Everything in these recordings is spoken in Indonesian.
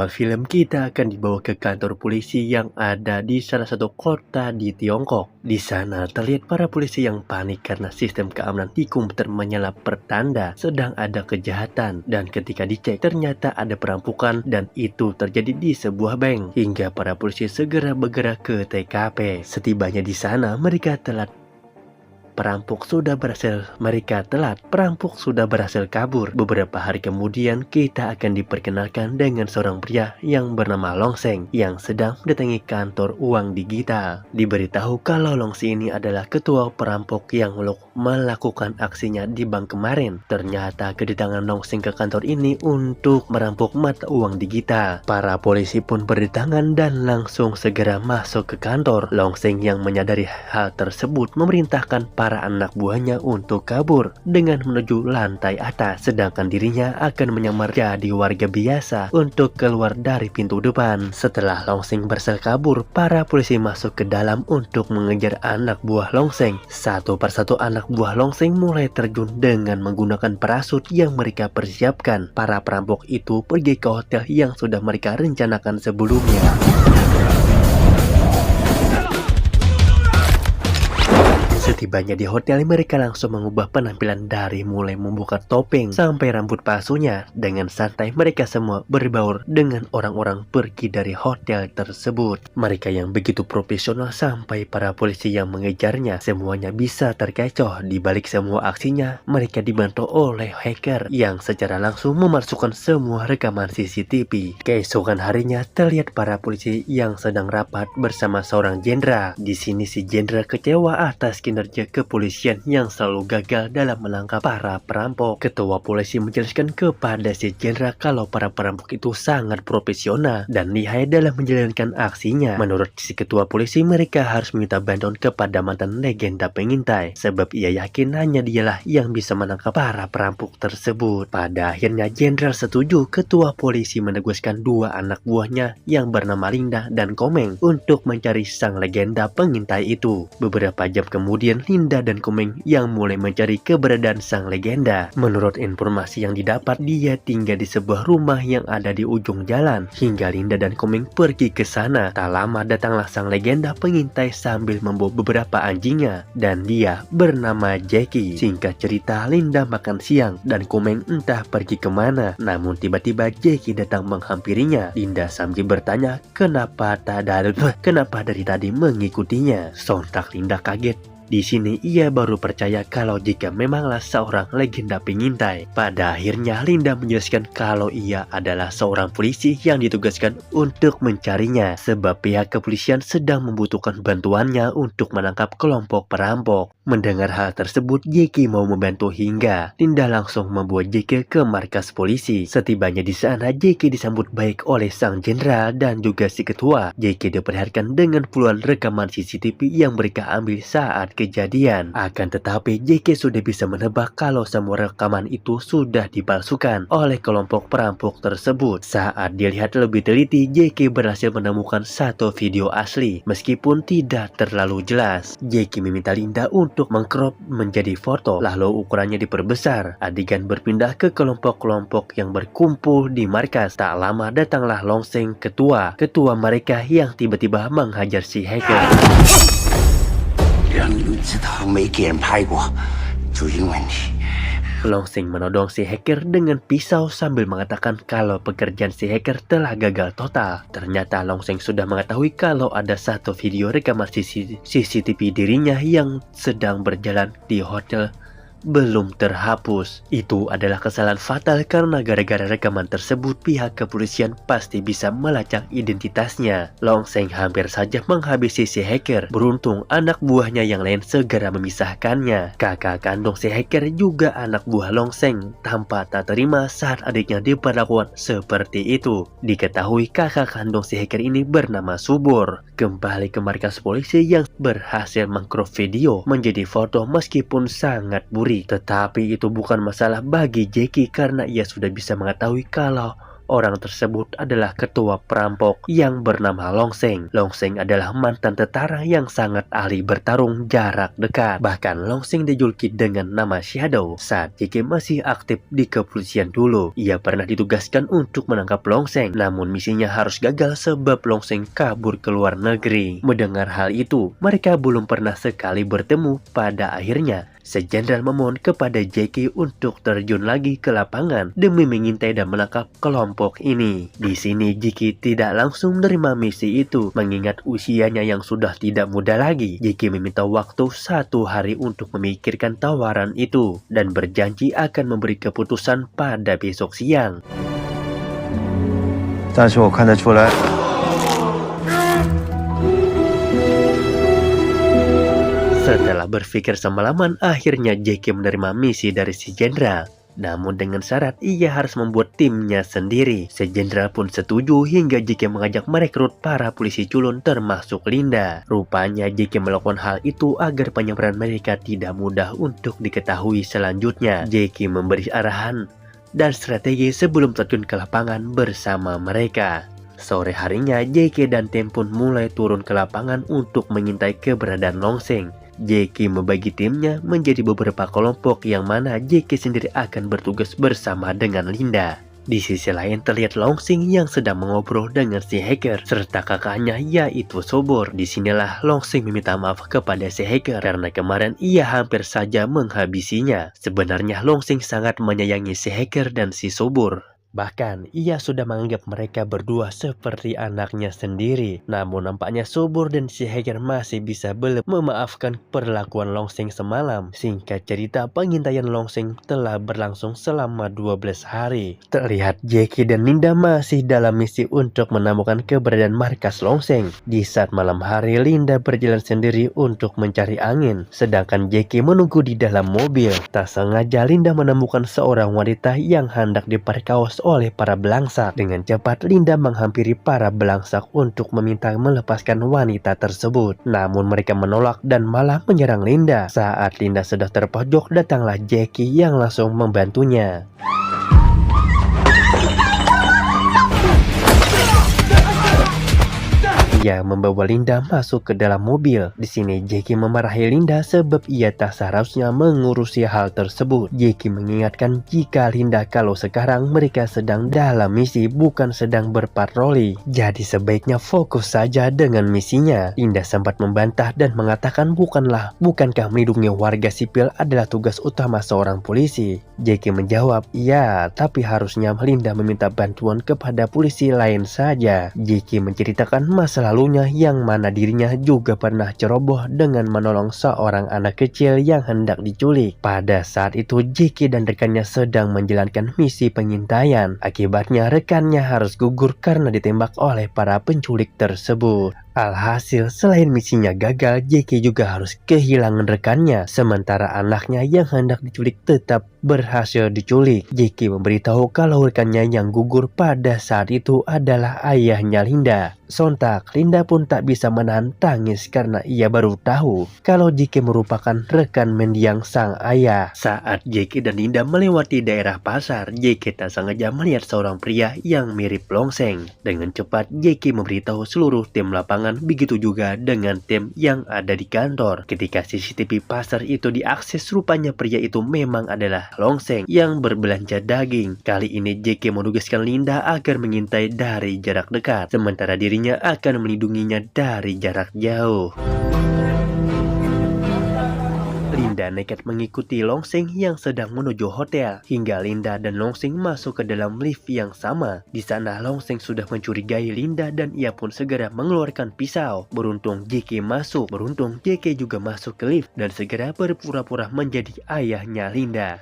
awal film kita akan dibawa ke kantor polisi yang ada di salah satu kota di Tiongkok. Di sana terlihat para polisi yang panik karena sistem keamanan di komputer menyala pertanda sedang ada kejahatan, dan ketika dicek ternyata ada perampokan dan itu terjadi di sebuah bank. Hingga para polisi segera bergerak ke TKP. Setibanya di sana mereka telat. Perampok sudah berhasil kabur. Beberapa hari kemudian kita akan diperkenalkan dengan seorang pria yang bernama Long Seng yang sedang mendatangi kantor uang digital. Diberitahu kalau Long Seng ini adalah ketua perampok yang melakukan aksinya di bank kemarin. Ternyata kedatangan Long Seng ke kantor ini untuk merampok mata uang digital. Para polisi pun berdatangan dan langsung segera masuk ke kantor. Long Seng yang menyadari hal tersebut memerintahkan para anak buahnya untuk kabur dengan menuju lantai atas, sedangkan dirinya akan menyamar jadi warga biasa untuk keluar dari pintu depan. Setelah Long Seng berhasil kabur, para polisi masuk ke dalam untuk mengejar anak buah Long Seng. Satu persatu anak buah Long Seng mulai terjun dengan menggunakan parasut yang mereka persiapkan. Para perampok itu pergi ke hotel yang sudah mereka rencanakan sebelumnya. Setibanya di hotel, mereka langsung mengubah penampilan dari mulai membuka topeng sampai rambut palsunya. Dengan santai mereka semua berbaur dengan orang-orang pergi dari hotel tersebut. Mereka yang begitu profesional sampai para polisi yang mengejarnya semuanya bisa terkecoh. Di balik semua aksinya, mereka dibantu oleh hacker yang secara langsung memasukkan semua rekaman CCTV. Keesokan harinya terlihat para polisi yang sedang rapat bersama seorang jenderal. Di sini si jenderal kecewa atas kinerja kepolisian yang selalu gagal dalam menangkap para perampok. Ketua polisi menjelaskan kepada si jenderal kalau para perampok itu sangat profesional dan lihai dalam menjalankan aksinya. Menurut si ketua polisi, mereka harus meminta bantuan kepada mantan legenda pengintai, sebab ia yakin hanya dialah yang bisa menangkap para perampok tersebut. Pada akhirnya jenderal setuju. Ketua polisi menugaskan dua anak buahnya yang bernama Linda dan Komeng untuk mencari sang legenda pengintai itu. Beberapa jam kemudian Linda dan Komeng yang mulai mencari keberadaan sang legenda. Menurut informasi yang didapat, dia tinggal di sebuah rumah yang ada di ujung jalan. Hingga Linda dan Komeng pergi ke sana. Tak lama datanglah sang legenda pengintai sambil membawa beberapa anjingnya, dan dia bernama Jackie. Singkat cerita, Linda makan siang dan Komeng entah pergi kemana. Namun tiba-tiba Jackie datang menghampirinya. Linda sambil bertanya kenapa dari tadi mengikutinya. Sontak Linda kaget. Di sini ia baru percaya kalau jika memanglah seorang legenda pengintai. Pada akhirnya Linda menjelaskan kalau ia adalah seorang polisi yang ditugaskan untuk mencarinya, sebab pihak kepolisian sedang membutuhkan bantuannya untuk menangkap kelompok perampok. Mendengar hal tersebut, Jackie mau membantu hingga Linda langsung membawa Jackie ke markas polisi. Setibanya di sana, Jackie disambut baik oleh sang jenderal dan juga si ketua. Jackie diperlihatkan dengan puluhan rekaman CCTV yang mereka ambil saat kejadian. Akan tetapi Jackie sudah bisa menebak kalau semua rekaman itu sudah dipalsukan oleh kelompok perampok tersebut. Saat dilihat lebih teliti, Jackie berhasil menemukan satu video asli meskipun tidak terlalu jelas. Jackie meminta Linda untuk mengcrop menjadi foto, lalu ukurannya diperbesar. Adegan berpindah ke kelompok-kelompok yang berkumpul di markas. Tak lama datanglah Long Seng, ketua mereka yang tiba-tiba menghajar si hacker. Long Seng menodong si hacker dengan pisau sambil mengatakan kalau pekerjaan si hacker telah gagal total. Ternyata Long Seng sudah mengetahui kalau ada satu video rekaman CCTV dirinya yang sedang berjalan di hotel belum terhapus. Itu adalah kesalahan fatal karena gara-gara rekaman tersebut pihak kepolisian pasti bisa melacak identitasnya. Long Seng hampir saja menghabisi si hacker. Beruntung anak buahnya yang lain segera memisahkannya. Kakak kandung si hacker juga anak buah Long Seng tampak tak terima saat adiknya diperlakukan seperti itu. Diketahui kakak kandung si hacker ini bernama Subur. Kembali ke markas polisi yang berhasil mengcrop video menjadi foto meskipun sangat buruk. Tetapi itu bukan masalah bagi Jackie karena ia sudah bisa mengetahui kalau orang tersebut adalah ketua perampok yang bernama Long Seng. Long Seng adalah mantan tentara yang sangat ahli bertarung jarak dekat. Bahkan Long Seng dijuluki dengan nama Shadow saat JK masih aktif di kepolisian dulu. Ia pernah ditugaskan untuk menangkap Long Seng, namun misinya harus gagal sebab Long Seng kabur ke luar negeri. Mendengar hal itu, mereka belum pernah sekali bertemu. Pada akhirnya, Jenderal memohon kepada JK untuk terjun lagi ke lapangan demi mengintai dan menangkap kelompok ini. Di sini JK tidak langsung menerima misi itu, mengingat usianya yang sudah tidak muda lagi. JK meminta waktu 1 hari untuk memikirkan tawaran itu dan berjanji akan memberi keputusan pada besok siang. 但是我看得出来。 Setelah berpikir semalaman, akhirnya JK menerima misi dari si jenderal. Namun dengan syarat ia harus membuat timnya sendiri. Si jenderal pun setuju hingga JK mengajak merekrut para polisi culun termasuk Linda. Rupanya JK melakukan hal itu agar penyebaran mereka tidak mudah untuk diketahui selanjutnya. JK memberi arahan dan strategi sebelum terjun ke lapangan bersama mereka. Sore harinya, JK dan tim pun mulai turun ke lapangan untuk mengintai keberadaan Long Seng. JK membagi timnya menjadi beberapa kelompok yang mana JK sendiri akan bertugas bersama dengan Linda. Di sisi lain terlihat Long Seng yang sedang mengobrol dengan si hacker serta kakaknya yaitu Sobor. Disinilah Long Seng meminta maaf kepada si hacker karena kemarin ia hampir saja menghabisinya. Sebenarnya Long Seng sangat menyayangi si hacker dan si Sobor. Bahkan, ia sudah menganggap mereka berdua seperti anaknya sendiri. Namun nampaknya Sobor dan si hacker masih bisa belum memaafkan perlakuan Long Seng semalam. Singkat cerita, pengintaian Long Seng telah berlangsung selama 12 hari. Terlihat JK dan Linda masih dalam misi untuk menemukan keberadaan markas Long Seng. Di saat malam hari, Linda berjalan sendiri untuk mencari angin, sedangkan JK menunggu di dalam mobil. Tak sengaja Linda menemukan seorang wanita yang hendak diperkaos oleh para belangsak. Dengan cepat Linda menghampiri para belangsak untuk meminta melepaskan wanita tersebut. Namun mereka menolak dan malah menyerang Linda. Saat Linda sudah terpojok, datanglah Jackie yang langsung membantunya. Ia membawa Linda masuk ke dalam mobil. Di sini Jackie memarahi Linda sebab ia tak seharusnya mengurusi hal tersebut. Jackie mengingatkan jika Linda kalau sekarang mereka sedang dalam misi bukan sedang berpatroli. Jadi sebaiknya fokus saja dengan misinya. Linda sempat membantah dan mengatakan bukankah melindungi warga sipil adalah tugas utama seorang polisi? Jackie menjawab, ya, tapi harusnya Linda meminta bantuan kepada polisi lain saja. Jackie menceritakan masalah lalunya yang mana dirinya juga pernah ceroboh dengan menolong seorang anak kecil yang hendak diculik. Pada saat itu Jackie dan rekannya sedang menjalankan misi pengintaian. Akibatnya rekannya harus gugur karena ditembak oleh para penculik tersebut. Alhasil selain misinya gagal, Jackie juga harus kehilangan rekannya, sementara anaknya yang hendak diculik tetap berhasil diculik. Jackie memberitahu kalau rekannya yang gugur pada saat itu adalah ayahnya Linda. Sontak, Linda pun tak bisa menahan tangis karena ia baru tahu kalau Jackie merupakan rekan mendiang sang ayah. Saat Jackie dan Linda melewati daerah pasar, Jackie tak sengaja melihat seorang pria yang mirip Long Seng. Dengan cepat, Jackie memberitahu seluruh tim lapangan, begitu juga dengan tim yang ada di kantor. Ketika CCTV pasar itu diakses, rupanya pria itu memang adalah Long Seng yang berbelanja daging. Kali ini Jackie menugaskan Linda agar mengintai dari jarak dekat, sementara dirinya akan melindunginya dari jarak jauh. Linda nekat mengikuti Long Seng yang sedang menuju hotel, hingga Linda dan Long Seng masuk ke dalam lift yang sama. Di sana Long Seng sudah mencurigai Linda dan ia pun segera mengeluarkan pisau. Beruntung Jackie masuk. Beruntung Jackie juga masuk ke lift dan segera berpura-pura menjadi ayahnya Linda.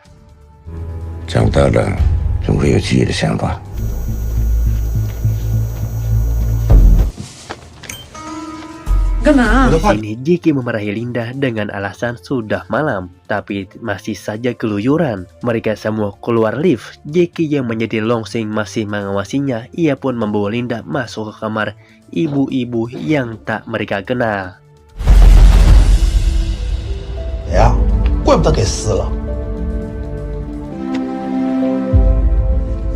长大了总会有自己的想法。 Di sini Jackie memarahi Linda dengan alasan sudah malam, tapi masih saja keluyuran. Mereka semua keluar lift. Jackie yang menjadi Long Seng masih mengawasinya. Ia pun membawa Linda masuk ke kamar ibu-ibu yang tak mereka kenal. 哎呀，怪不得给撕了。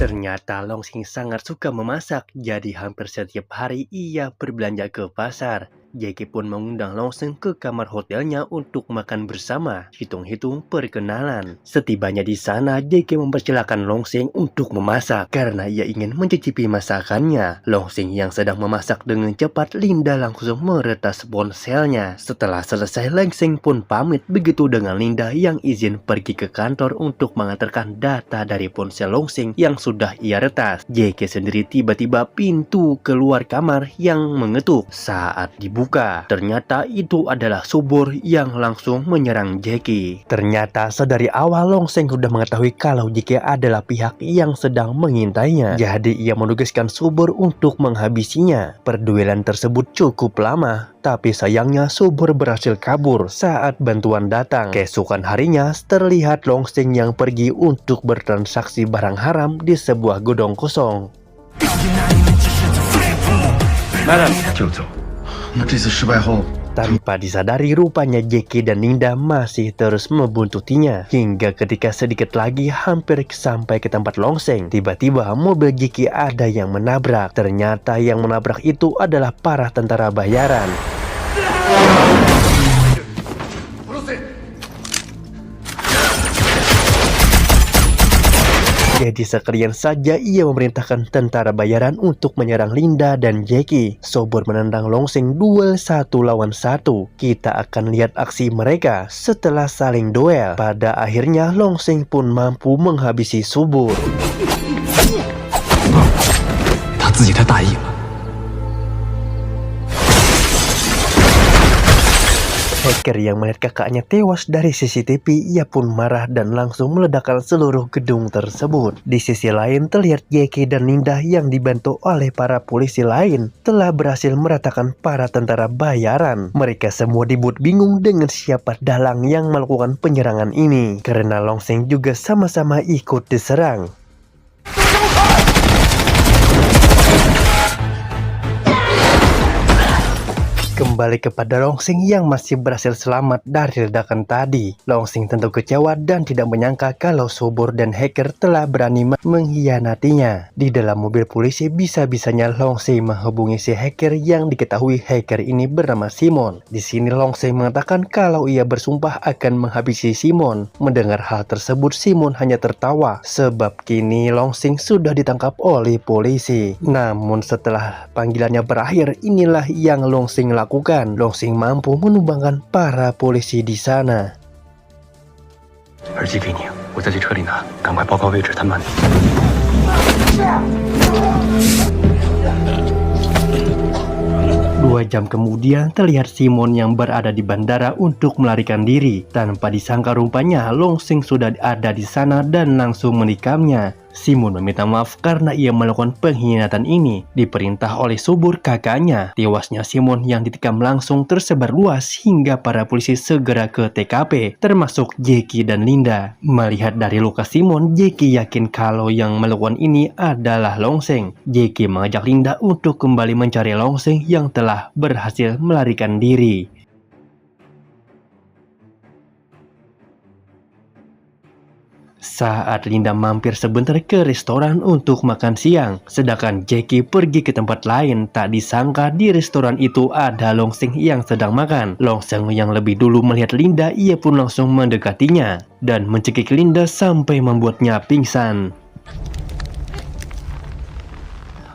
Ternyata Longsing sangat suka memasak, jadi hampir setiap hari ia berbelanja ke pasar. Jackie pun mengundang Longsing ke kamar hotelnya untuk makan bersama, hitung-hitung perkenalan. Setibanya di sana, Jackie mempersilahkan Longsing untuk memasak karena ia ingin mencicipi masakannya. Longsing yang sedang memasak dengan cepat, Linda langsung meretas ponselnya. Setelah selesai, Longsing pun pamit begitu dengan Linda yang izin pergi ke kantor untuk mengantarkan data dari ponsel Longsing yang sudah ia retas. Jackie sendiri tiba-tiba pintu keluar kamar yang mengetuk. Saat dibuka, ternyata itu adalah Subur yang langsung menyerang Jackie. Ternyata sedari awal Longsing sudah mengetahui kalau Jackie adalah pihak yang sedang mengintainya. Jadi ia menugaskan Subur untuk menghabisinya. Perduelan tersebut cukup lama, tapi sayangnya Subur berhasil kabur saat bantuan datang. Keesokan harinya terlihat Longsing yang pergi untuk bertransaksi barang haram di sebuah gudang kosong. Tanpa disadari, rupanya Jackie dan Linda masih terus membuntutinya. Hingga ketika sedikit lagi hampir sampai ke tempat Longsing, tiba-tiba mobil Jackie ada yang menabrak. Ternyata yang menabrak itu adalah para tentara bayaran. Jadi sekalian saja ia memerintahkan tentara bayaran untuk menyerang Linda dan Jackie. Subur menendang Longsing duel 1 lawan 1. Kita akan lihat aksi mereka setelah saling duel. Pada akhirnya Longsing pun mampu menghabisi Subur. Hacker yang melihat kakaknya tewas dari CCTV, ia pun marah dan langsung meledakkan seluruh gedung tersebut. Di sisi lain, terlihat Jackie dan Linda yang dibantu oleh para polisi lain telah berhasil meratakan para tentara bayaran. Mereka semua dibuat bingung dengan siapa dalang yang melakukan penyerangan ini, karena Longsing juga sama-sama ikut diserang. Kembali kepada Longsing yang masih berhasil selamat dari ledakan tadi. Longsing tentu kecewa dan tidak menyangka kalau Subur dan hacker telah berani mengkhianatinya. Di dalam mobil polisi, bisa-bisanya Longsing menghubungi si hacker yang diketahui hacker ini bernama Simon. Di sini Longsing mengatakan kalau ia bersumpah akan menghabisi Simon. Mendengar hal tersebut, Simon hanya tertawa sebab kini Longsing sudah ditangkap oleh polisi. Namun setelah panggilannya berakhir, inilah yang Longsing lakukan. Longsing mampu menumbangkan para polisi di sana. 2 jam kemudian terlihat Simon yang berada di bandara untuk melarikan diri. Tanpa disangka rupanya Longsing sudah ada di sana dan langsung menikamnya. Simon meminta maaf karena ia melakukan pengkhianatan ini. Diperintah oleh Subur kakaknya. Tewasnya Simon yang ditikam langsung tersebar luas hingga para polisi segera ke TKP, termasuk Jackie dan Linda. Melihat dari luka Simon, Jackie yakin kalau yang melakukan ini adalah Longsing. Jackie mengajak Linda untuk kembali mencari Longsing yang telah berhasil melarikan diri. Saat Linda mampir sebentar ke restoran untuk makan siang, sedangkan Jackie pergi ke tempat lain, tak disangka di restoran itu ada Longsing yang sedang makan. Longsing yang lebih dulu melihat Linda, ia pun langsung mendekatinya dan mencekik Linda sampai membuatnya pingsan.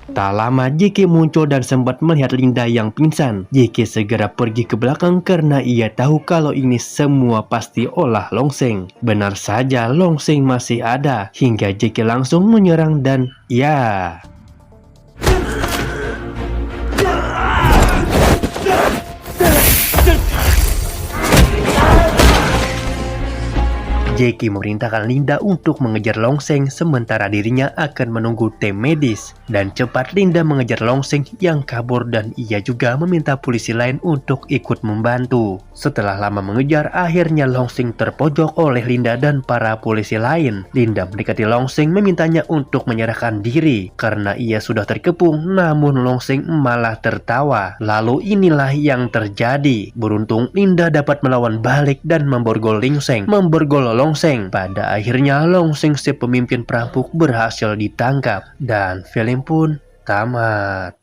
Tak lama Jackie muncul dan sempat melihat Linda yang pingsan. Jackie segera pergi ke belakang karena ia tahu kalau ini semua pasti olah Longsing. Benar saja, Longsing masih ada hingga Jackie langsung menyerang dan ya... Jackie memerintahkan Linda untuk mengejar Longsing sementara dirinya akan menunggu tim medis. Dan cepat Linda mengejar Longsing yang kabur dan ia juga meminta polisi lain untuk ikut membantu. Setelah lama mengejar, akhirnya Longsing terpojok oleh Linda dan para polisi lain. Linda mendekati Longsing memintanya untuk menyerahkan diri karena ia sudah terkepung, namun Longsing malah tertawa. Lalu inilah yang terjadi. Beruntung Linda dapat melawan balik dan memborgol Longsing. Longseng. Pada akhirnya Longseng si pemimpin perampok berhasil ditangkap dan film pun tamat.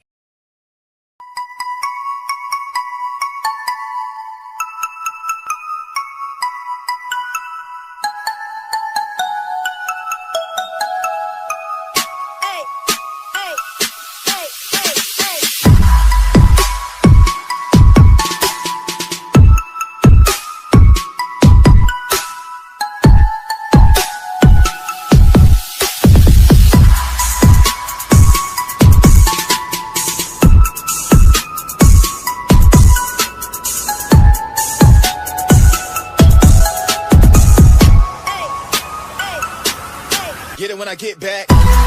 Get it when I get back.